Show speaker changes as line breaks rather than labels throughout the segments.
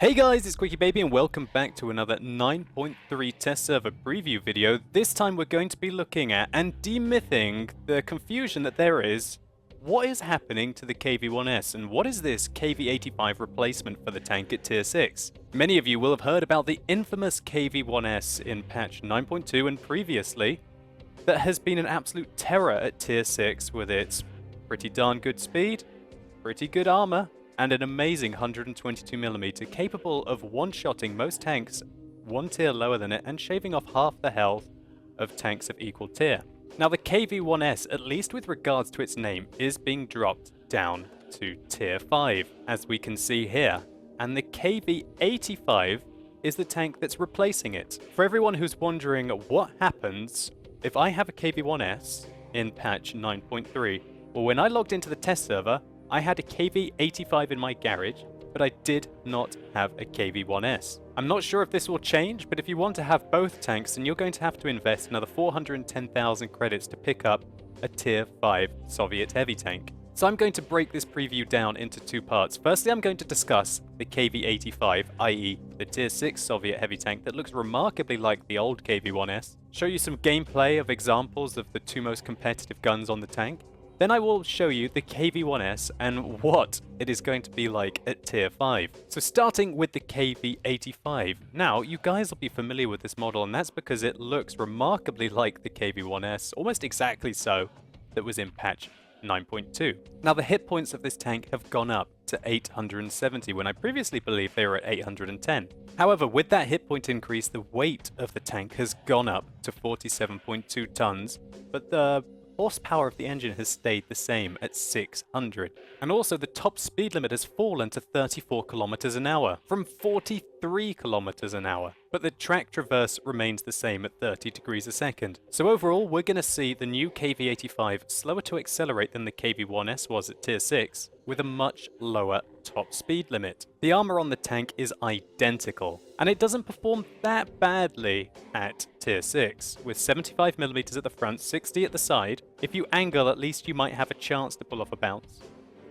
Hey guys, it's QuickyBaby and welcome back to another 9.3 test server preview video. This time we're going to be looking at and demything the confusion that there is. What is happening to the KV-1S and what is this KV-85 replacement for the tank at tier 6? Many of you will have heard about the infamous KV-1S in patch 9.2 and previously that has been an absolute terror at tier 6 with its pretty darn good speed, pretty good armor, and an amazing 122mm capable of one-shotting most tanks one tier lower than it and shaving off half the health of tanks of equal tier. Now the KV-1S, at least with regards to its name, is being dropped down to tier 5, as we can see here, and the KV-85 is the tank that's replacing it. For everyone who's wondering what happens if I have a KV-1S in patch 9.3, well, when I logged into the test server, I had a KV-85 in my garage, but I did not have a KV-1S. I'm not sure if this will change, but if you want to have both tanks, then you're going to have to invest another 410,000 credits to pick up a tier 5 Soviet heavy tank. So I'm going to break this preview down into two parts. Firstly, I'm going to discuss the KV-85, i.e. the tier 6 Soviet heavy tank that looks remarkably like the old KV-1S, show you some gameplay of examples of the two most competitive guns on the tank. Then I will show you the KV-1S and what it is going to be like at tier 5. So starting with the KV-85. Now, you guys will be familiar with this model, and that's because it looks remarkably like the KV-1S, almost exactly so, that was in patch 9.2. Now, the hit points of this tank have gone up to 870, when I previously believed they were at 810. However, with that hit point increase, the weight of the tank has gone up to 47.2 tons, but the horsepower of the engine has stayed the same at 600. And also the top speed limit has fallen to 34 kilometers an hour from 43 kilometers an hour. But the track traverse remains the same at 30 degrees a second. So overall, we're going to see the new KV-85 slower to accelerate than the KV-1S was at tier 6, with a much lower top speed limit. The armor on the tank is identical, and it doesn't perform that badly at tier 6, with 75mm at the front, 60 at the side. If you angle, at least you might have a chance to pull off a bounce.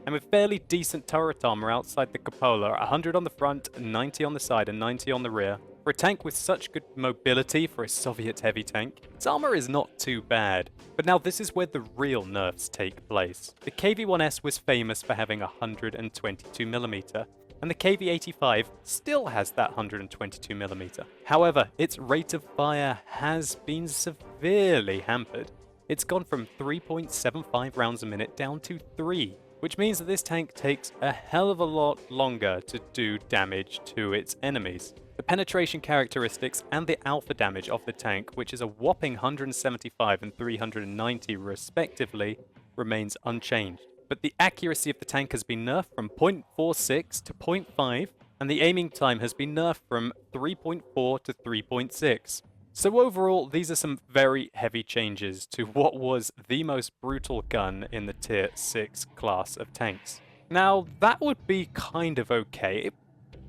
And with fairly decent turret armor outside the cupola, 100 on the front, 90 on the side, and 90 on the rear. For a tank with such good mobility for a Soviet heavy tank, its armor is not too bad. But now this is where the real nerfs take place. The KV-1S was famous for having 122mm, and the KV-85 still has that 122mm. However, its rate of fire has been severely hampered. It's gone from 3.75 rounds a minute down to 3. Which means that this tank takes a hell of a lot longer to do damage to its enemies. The penetration characteristics and the alpha damage of the tank, which is a whopping 175 and 390 respectively, remains unchanged. But the accuracy of the tank has been nerfed from 0.46 to 0.5, and the aiming time has been nerfed from 3.4 to 3.6. So overall, these are some very heavy changes to what was the most brutal gun in the tier 6 class of tanks. Now, that would be kind of okay. It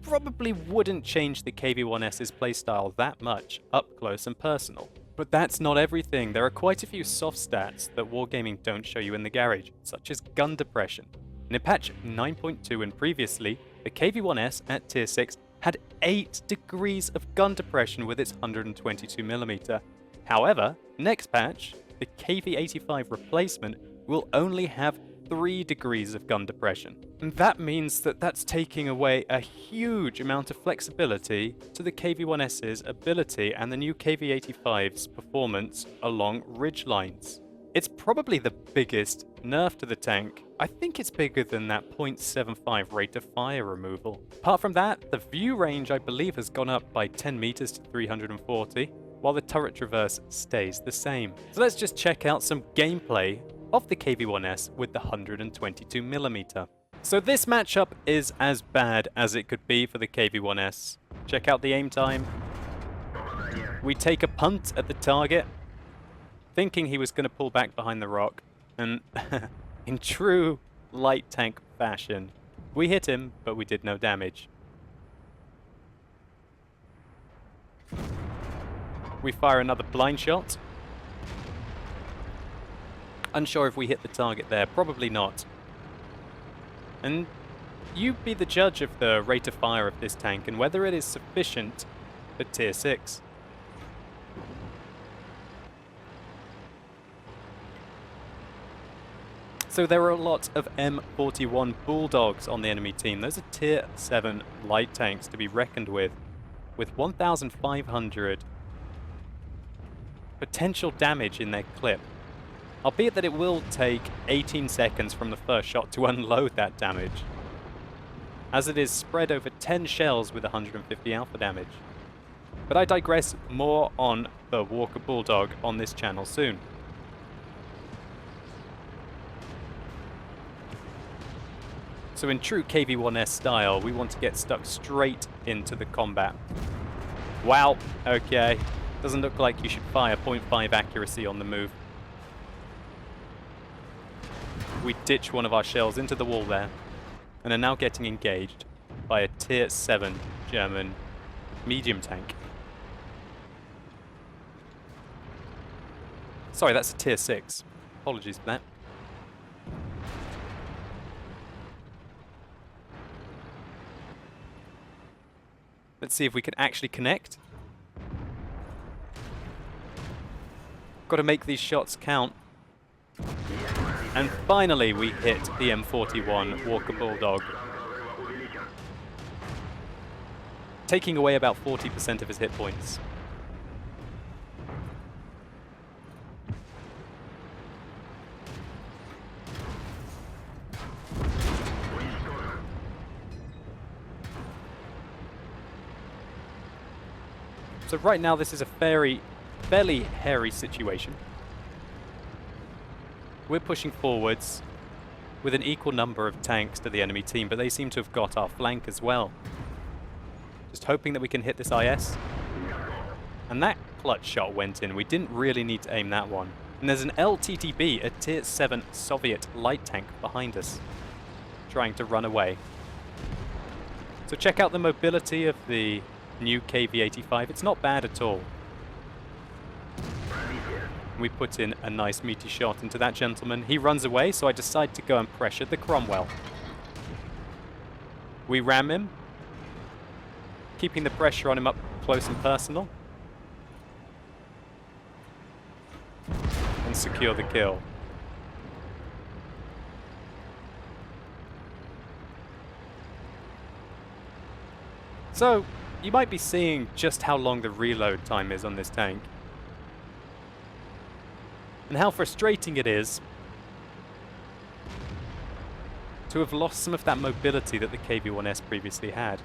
probably wouldn't change the KV-1S's playstyle that much, up close and personal. But that's not everything. There are quite a few soft stats that Wargaming don't show you in the garage, such as gun depression. And in patch 9.2 and previously, the KV-1S at tier 6 had 8 degrees of gun depression with its 122mm. However, next patch, the KV-85 replacement will only have 3 degrees of gun depression. And that means that that's taking away a huge amount of flexibility to the KV-1S's ability and the new KV-85's performance along ridge lines. It's probably the biggest nerf to the tank. I think it's bigger than that 0.75 rate of fire removal. Apart from that, the view range I believe has gone up by 10 meters to 340, while the turret traverse stays the same. So let's just check out some gameplay of the KV-1S with the 122mm. So this matchup is as bad as it could be for the KV-1S. Check out the aim time. We take a punt at the target, thinking he was going to pull back behind the rock, and in true light tank fashion, we hit him, but we did no damage. We fire another blind shot. Unsure if we hit the target there, probably not. And You be the judge of the rate of fire of this tank and whether it is sufficient for Tier 6. So there are a lot of M41 Bulldogs on the enemy team. Those are Tier 7 light tanks to be reckoned with 1,500 potential damage in their clip. Albeit that it will take 18 seconds from the first shot to unload that damage, as it is spread over 10 shells with 150 alpha damage. But I digress, more on the Walker Bulldog on this channel soon. So in true KV-1S style, we want to get stuck straight into the combat. Wow, okay. Doesn't look like you should fire 0.5 accuracy on the move. We ditch one of our shells into the wall there, and are now getting engaged by a Tier 7 German medium tank. Sorry, that's a Tier 6. Apologies for that. Let's see if we can actually connect. Got to make these shots count. And finally we hit the M41 Walker Bulldog, taking away about 40% of his hit points. So right now this is a fairly hairy situation. We're pushing forwards with an equal number of tanks to the enemy team, but they seem to have got our flank as well. Just hoping that we can hit this IS. And that clutch shot went in. We didn't really need to aim that one. And there's an LTTB, a Tier 7 Soviet light tank behind us, trying to run away. So check out the mobility of the new KV-85. It's not bad at all. We put in a nice meaty shot into that gentleman. He runs away, so I decide to go and pressure the Cromwell. We ram him, keeping the pressure on him up close and personal, and secure the kill. So, you might be seeing just how long the reload time is on this tank, and how frustrating it is to have lost some of that mobility that the KV-1S previously had.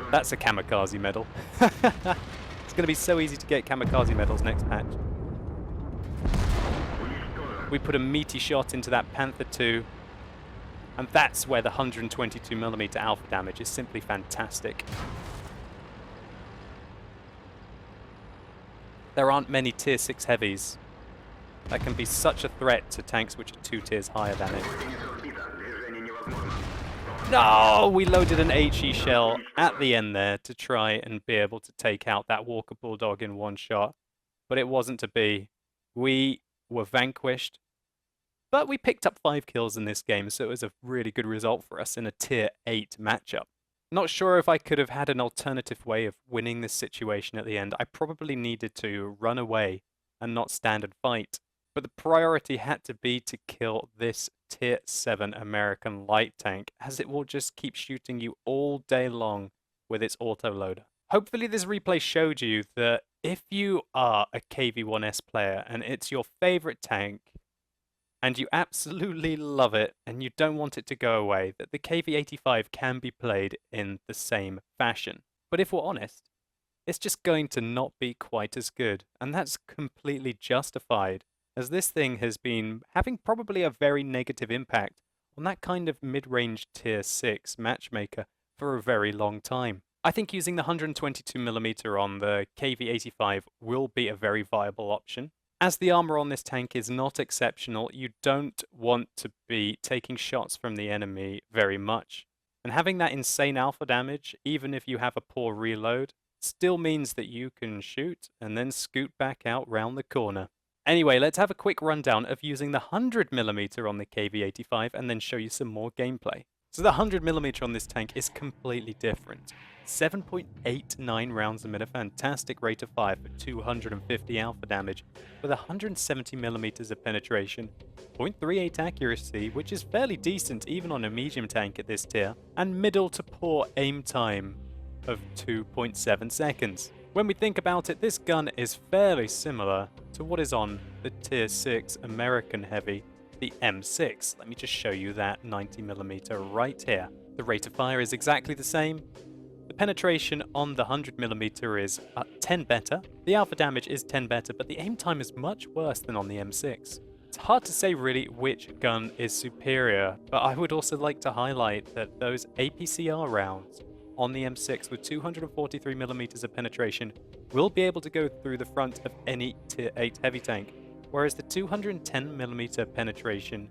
That's a kamikaze medal. It's going to be so easy to get kamikaze medals next patch. We put a meaty shot into that Panther II, and that's where the 122mm alpha damage is simply fantastic. There aren't many Tier 6 heavies that can be such a threat to tanks which are 2 tiers higher than it. No! We loaded an HE shell at the end there to try and be able to take out that Walker Bulldog in one shot, but it wasn't to be. We were vanquished, but we picked up 5 kills in this game, so it was a really good result for us in a Tier 8 matchup. Not sure if I could have had an alternative way of winning this situation at the end. I probably needed to run away and not stand and fight. But the priority had to be to kill this Tier 7 American light tank, as it will just keep shooting you all day long with its autoloader. Hopefully this replay showed you that if you are a KV-1S player and it's your favorite tank, and you absolutely love it, and you don't want it to go away, that the KV-85 can be played in the same fashion. But if we're honest, it's just going to not be quite as good, and that's completely justified, as this thing has been having probably a very negative impact on that kind of mid-range Tier 6 matchmaker for a very long time. I think using the 122mm on the KV-85 will be a very viable option. As the armor on this tank is not exceptional, you don't want to be taking shots from the enemy very much. And having that insane alpha damage, even if you have a poor reload, still means that you can shoot and then scoot back out round the corner. Anyway, let's have a quick rundown of using the 100mm on the KV-85 and then show you some more gameplay. So the 100mm on this tank is completely different. 7.89 rounds a minute, fantastic rate of fire for 250 alpha damage, with 170mm of penetration, 0.38 accuracy, which is fairly decent even on a medium tank at this tier, and middle to poor aim time of 2.7 seconds. When we think about it, this gun is fairly similar to what is on the tier 6 American heavy, the M6. Let me just show you that 90mm right here. The rate of fire is exactly the same. The penetration on the 100mm is 10 better. The alpha damage is 10 better, but the aim time is much worse than on the M6. It's hard to say really which gun is superior, but I would also like to highlight that those APCR rounds on the M6 with 243mm of penetration will be able to go through the front of any tier 8 heavy tank, whereas the 210mm penetration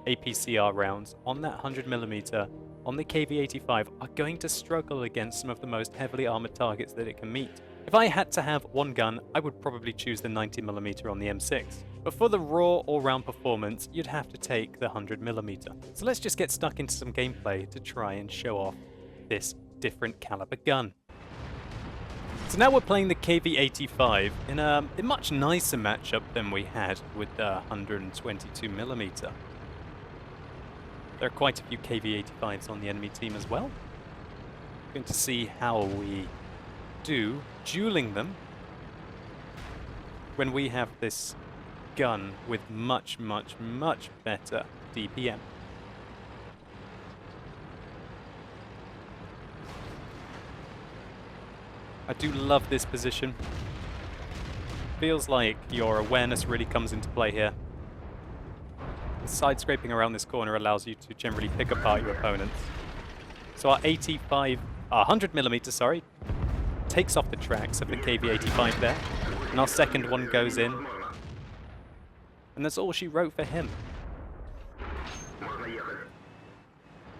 APCR rounds on that 100mm on the KV-85 are going to struggle against some of the most heavily armored targets that it can meet. If I had to have one gun, I would probably choose the 90mm on the M6. But for the raw all-round performance, you'd have to take the 100mm. So let's just get stuck into some gameplay to try and show off this different caliber gun. So now we're playing the KV-85 in a much nicer matchup than we had with the 122mm. There are quite a few KV-85s on the enemy team as well. Going to see how we do dueling them when we have this gun with much better DPM. I do love this position. Feels like your awareness really comes into play here. Side scraping around this corner allows you to generally pick apart your opponents. So our 100mm, sorry, takes off the tracks of the KV-85 there, and our second one goes in, and that's all she wrote for him.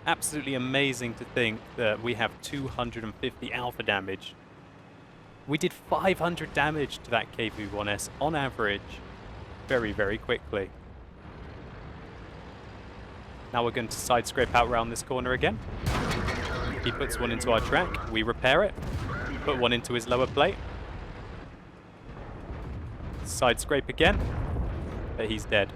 Absolutely amazing to think that we have 250 alpha damage. We did 500 damage to that KV-1S on average very quickly. Now we're going to side scrape out around this corner again. He puts one into our track, we repair it, put one into his lower plate. Side scrape again, but he's dead.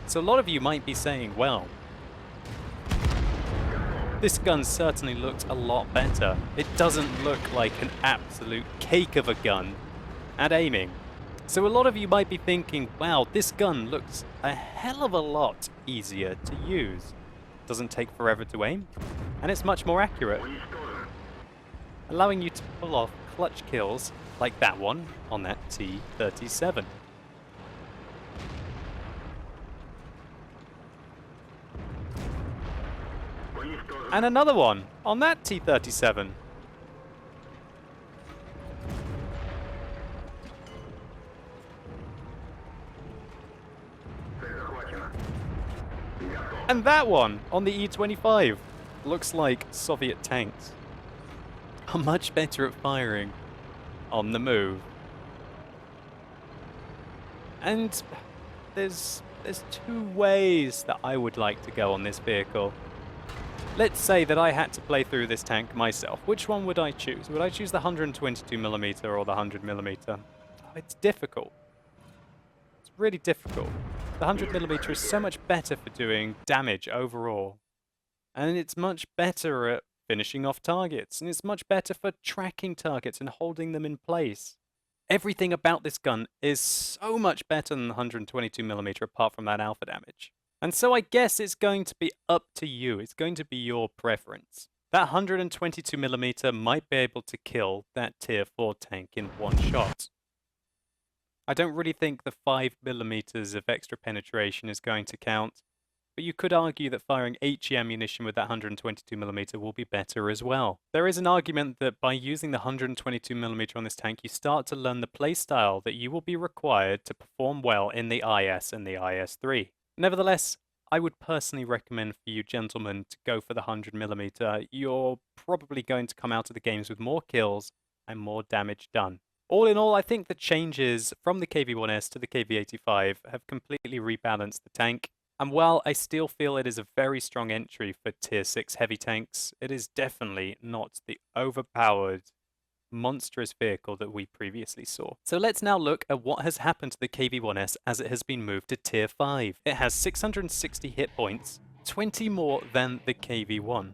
So a lot of you might be saying, well, this gun certainly looks a lot better. It doesn't look like an absolute cake of a gun at aiming. So a lot of you might be thinking, wow, this gun looks a hell of a lot easier to use. Doesn't take forever to aim, and it's much more accurate, allowing you to pull off clutch kills like that one on that T-37. And another one on that T-37. And that one on the E-25. Looks like Soviet tanks are much better at firing on the move. And there's two ways that I would like to go on this vehicle. Let's say that I had to play through this tank myself. Which one would I choose? Would I choose the 122mm or the 100mm? Oh, it's difficult. It's really difficult. The 100mm is so much better for doing damage overall. And it's much better at finishing off targets. And it's much better for tracking targets and holding them in place. Everything about this gun is so much better than the 122mm apart from that alpha damage. And so I guess it's going to be up to you. It's going to be your preference. That 122mm might be able to kill that tier 4 tank in one shot. I don't really think the 5mm of extra penetration is going to count, but you could argue that firing HE ammunition with that 122mm will be better as well. There is an argument that by using the 122mm on this tank, you start to learn the playstyle that you will be required to perform well in the IS and the IS-3. Nevertheless, I would personally recommend for you gentlemen to go for the 100mm. You're probably going to come out of the games with more kills and more damage done. All in all, I think the changes from the KV-1S to the KV-85 have completely rebalanced the tank. And while I still feel it is a very strong entry for Tier 6 heavy tanks, it is definitely not the overpowered, monstrous vehicle that we previously saw. So let's now look at what has happened to the KV-1S as it has been moved to Tier 5. It has 660 hit points, 20 more than the KV-1.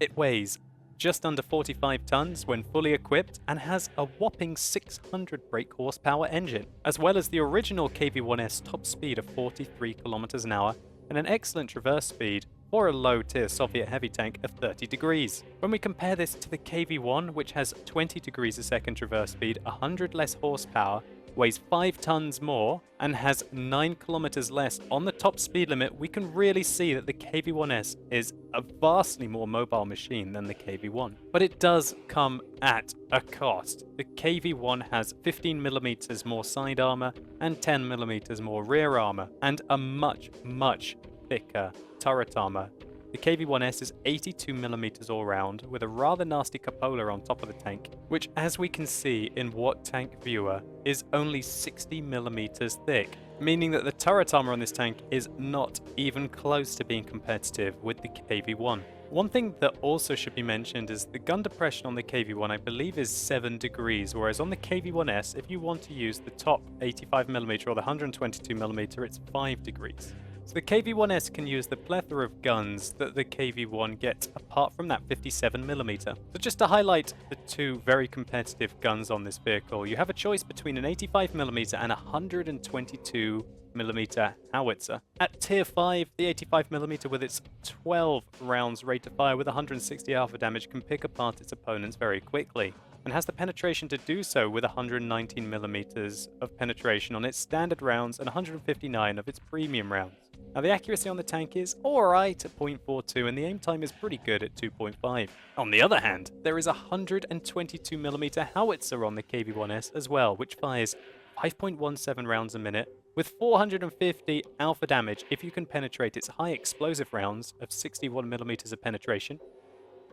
It weighs just under 45 tons when fully equipped and has a whopping 600 brake horsepower engine, as well as the original KV-1S top speed of 43 kilometers an hour and an excellent traverse speed for a low-tier Soviet heavy tank of 30 degrees. When we compare this to the KV-1, which has 20 degrees a second traverse speed, 100 less horsepower, weighs 5 tons more, and has 9 kilometers less on the top speed limit, we can really see that the KV-1S is a vastly more mobile machine than the KV-1. But it does come at a cost. The KV-1 has 15mm more side armor and 10mm more rear armor, and a much, much thicker turret armor. The KV-1S is 82mm all round, with a rather nasty cupola on top of the tank, which, as we can see in What Tank Viewer, is only 60mm thick, meaning that the turret armor on this tank is not even close to being competitive with the KV-1. One thing that also should be mentioned is the gun depression on the KV-1 I believe is 7 degrees, whereas on the KV-1S, if you want to use the top 85mm or the 122mm, it's 5 degrees. So the KV-1S can use the plethora of guns that the KV-1 gets apart from that 57mm. So just to highlight the two very competitive guns on this vehicle, you have a choice between an 85mm and a 122mm howitzer. At Tier 5, the 85mm with its 12 rounds rate of fire with 160 alpha damage can pick apart its opponents very quickly, and has the penetration to do so with 119mm of penetration on its standard rounds and 159 of its premium rounds. Now the accuracy on the tank is alright at 0.42 and the aim time is pretty good at 2.5. On the other hand, there is a 122mm howitzer on the KV-1S as well, which fires 5.17 rounds a minute with 450 alpha damage if you can penetrate its high explosive rounds of 61mm of penetration,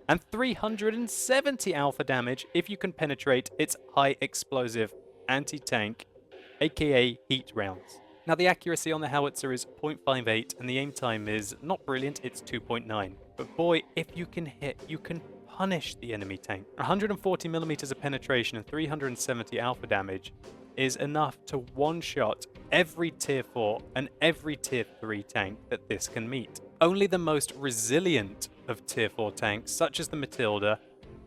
and 370 alpha damage if you can penetrate its high explosive anti-tank, aka heat rounds. Now the accuracy on the howitzer is 0.58 and the aim time is not brilliant, it's 2.9. But boy, if you can hit, you can punish the enemy tank. 140mm of penetration and 370 alpha damage is enough to one-shot every Tier 4 and every Tier 3 tank that this can meet. Only the most resilient of Tier 4 tanks, such as the Matilda,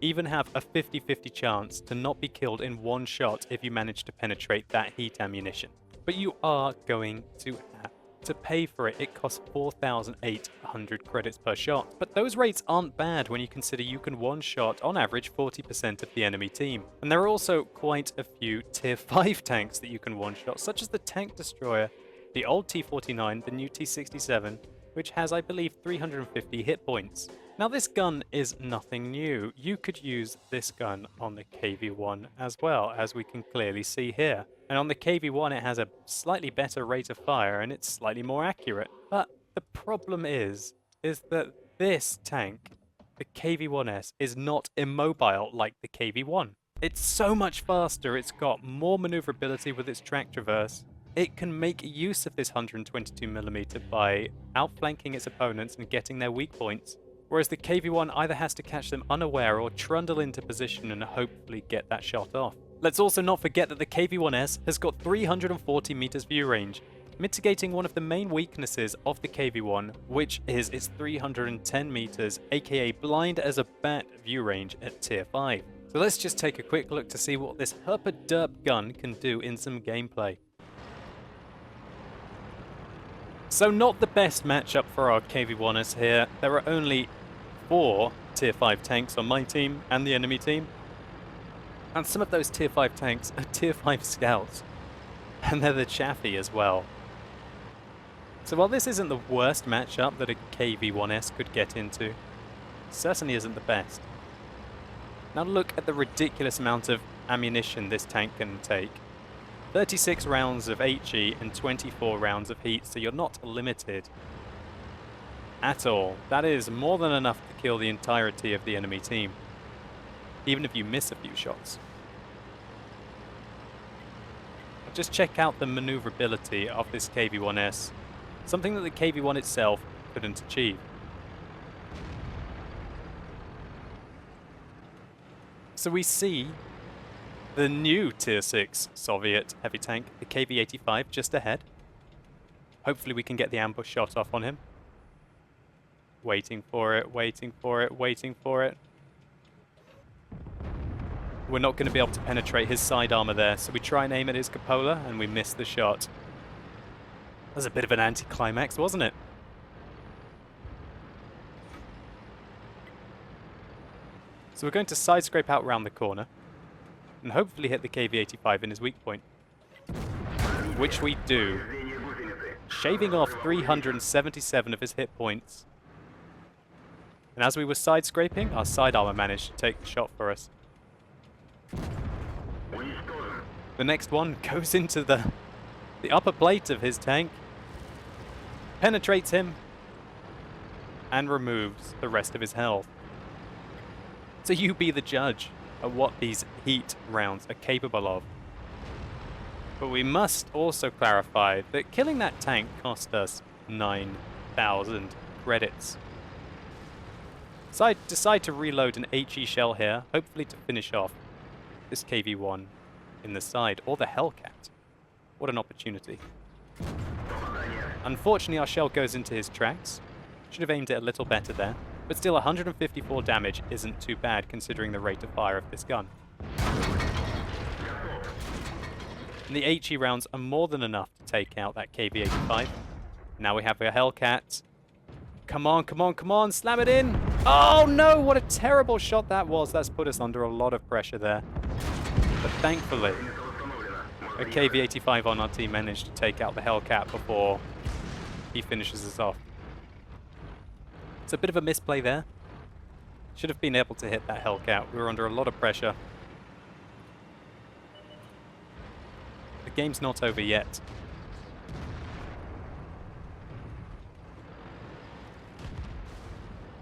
even have a 50-50 chance to not be killed in one shot if you manage to penetrate that heat ammunition. But you are going to have to pay for it. It costs 4,800 credits per shot. But those rates aren't bad when you consider you can one-shot, on average, 40% of the enemy team. And there are also quite a few Tier 5 tanks that you can one-shot, such as the Tank Destroyer, the old T-49, the new T-67, which has, I believe, 350 hit points. Now this gun is nothing new. You could use this gun on the KV-1 as well, as we can clearly see here. And on the KV-1 it has a slightly better rate of fire and it's slightly more accurate. But the problem is that this tank, the KV-1S, is not immobile like the KV-1. It's so much faster, it's got more maneuverability with its track traverse. It can make use of this 122mm by outflanking its opponents and getting their weak points, whereas the KV-1 either has to catch them unaware or trundle into position and hopefully get that shot off. Let's also not forget that the KV-1S has got 340 meters view range, mitigating one of the main weaknesses of the KV-1, which is its 310 meters, aka blind as a bat view range at Tier 5. So let's just take a quick look to see what this herpa-derp gun can do in some gameplay. So not the best matchup for our KV-1S here. There are only 4 Tier 5 tanks on my team and the enemy team. And some of those Tier 5 tanks are Tier 5 scouts. And they're the chaffy as well. So while this isn't the worst matchup that a KV-1S could get into, it certainly isn't the best. Now look at the ridiculous amount of ammunition this tank can take. 36 rounds of HE and 24 rounds of heat, so you're not limited. at all. That is more than enough to kill the entirety of the enemy team, even if you miss a few shots. Just check out the maneuverability of this KV-1S, something that the KV-1 itself couldn't achieve. So we see the new Tier 6 Soviet heavy tank, the KV-85, just ahead. Hopefully we can get the ambush shot off on him. Waiting for it, waiting for it, waiting for it. We're not going to be able to penetrate his side armor there, so we try and aim at his cupola, and we miss the shot. That was a bit of an anticlimax, wasn't it? So we're going to side scrape out round the corner, and hopefully hit the KV-85 in his weak point. Which we do, shaving off 377 of his hit points. And as we were side scraping, our side armor managed to take the shot for us. The next one goes into the upper plate of his tank, penetrates him, and removes the rest of his health. So you be the judge of what these heat rounds are capable of. But we must also clarify that killing that tank cost us 9,000 credits. So I decide to reload an HE shell here, hopefully to finish off this KV-1 in the side, or the Hellcat. What an opportunity. Unfortunately, our shell goes into his tracks. Should have aimed it a little better there, but still 154 damage isn't too bad considering the rate of fire of this gun. And the HE rounds are more than enough to take out that KV-85. Now we have a Hellcat. Come on, come on, come on, slam it in! Oh no, what a terrible shot that was. That's put us under a lot of pressure there. But thankfully, a KV-85 on our team managed to take out the Hellcat before he finishes us off. It's a bit of a misplay there. Should have been able to hit that Hellcat. We were under a lot of pressure. The game's not over yet.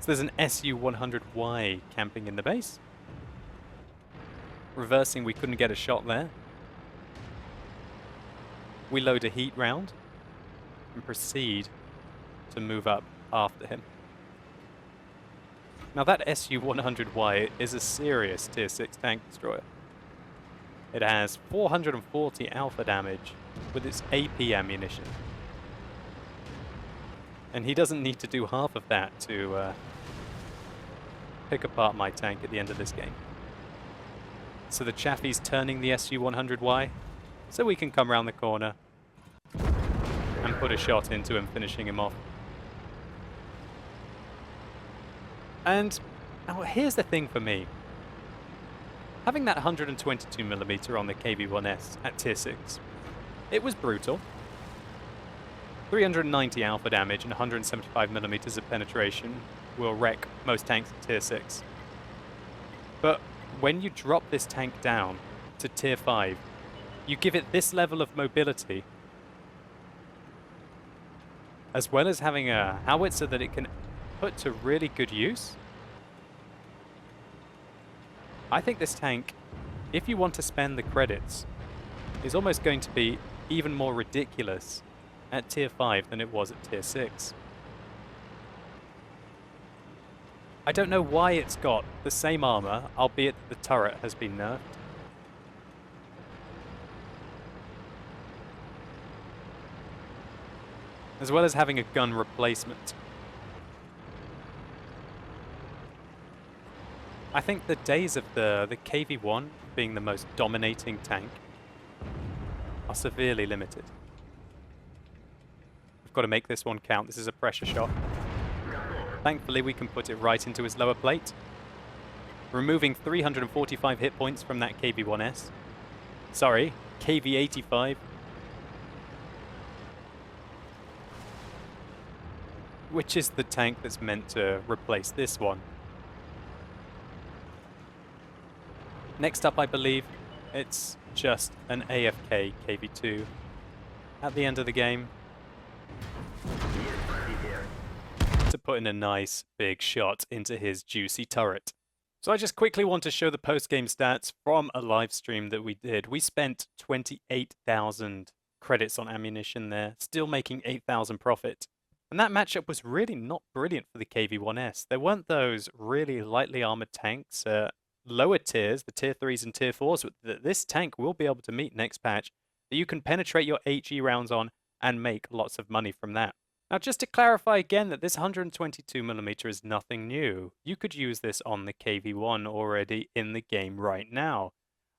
So there's an Su-100Y camping in the base. Reversing, we couldn't get a shot there. We load a heat round and proceed to move up after him. Now that Su-100Y is a serious Tier 6 tank destroyer. It has 440 alpha damage with its AP ammunition. And he doesn't need to do half of that to pick apart my tank at the end of this game. So the Chaffee's turning the Su-100Y so we can come around the corner and put a shot into him, finishing him off. And now here's the thing for me. Having that 122mm on the KV-1S at Tier 6, it was brutal. 390 alpha damage and 175mm of penetration will wreck most tanks at Tier 6. But when you drop this tank down to Tier 5, you give it this level of mobility, as well as having a howitzer that it can put to really good use. I think this tank, if you want to spend the credits, is almost going to be even more ridiculous at Tier 5 than it was at Tier 6. I don't know why it's got the same armor, albeit the turret has been nerfed. As well as having a gun replacement. I think the days of the KV-1 being the most dominating tank are severely limited. We've got to make this one count. This is a pressure shot. Thankfully, we can put it right into his lower plate, removing 345 hit points from that KV-1S. Sorry, KV-85. Which is the tank that's meant to replace this one. Next up, I believe, it's just an AFK KV-2 at the end of the game. to put in a nice big shot into his juicy turret. So I just quickly want to show the post-game stats from a live stream that we did. We spent 28,000 credits on ammunition there, still making 8,000 profit. And that matchup was really not brilliant for the KV-1S. There weren't those really lightly armored tanks, lower tiers, the tier 3s and tier 4s, that this tank will be able to meet next patch, that you can penetrate your HE rounds on and make lots of money from that. Now, just to clarify again that this 122mm is nothing new. You could use this on the KV-1 already in the game right now.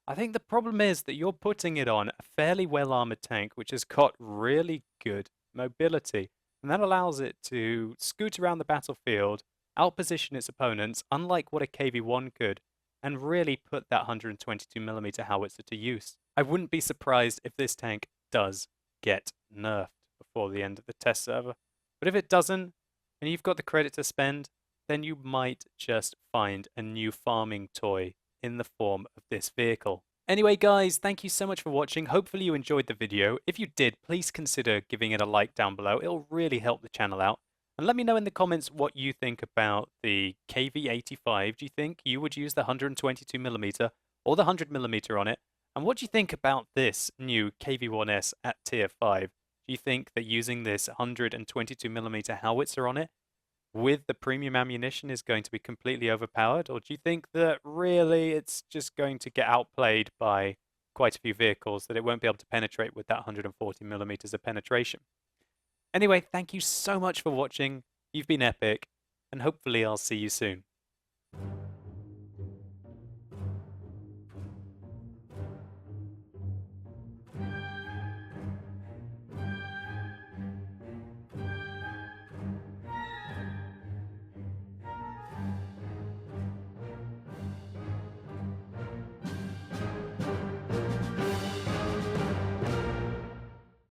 I think the problem is that you're putting it on a fairly well-armored tank which has got really good mobility, and that allows it to scoot around the battlefield, outposition its opponents, unlike what a KV-1 could, and really put that 122mm howitzer to use. I wouldn't be surprised if this tank does get nerfed before the end of the test server. But if it doesn't, and you've got the credit to spend, then you might just find a new farming toy in the form of this vehicle. Anyway guys, thank you so much for watching. Hopefully you enjoyed the video. If you did, please consider giving it a like down below. It'll really help the channel out. And let me know in the comments what you think about the KV-85. Do you think you would use the 122mm or the 100mm on it? And what do you think about this new KV-1S at tier 5? Do you think that using this 122mm howitzer on it with the premium ammunition is going to be completely overpowered? Or do you think that really it's just going to get outplayed by quite a few vehicles, that it won't be able to penetrate with that 140mm of penetration? Anyway, thank you so much for watching. You've been epic, and hopefully I'll see you soon.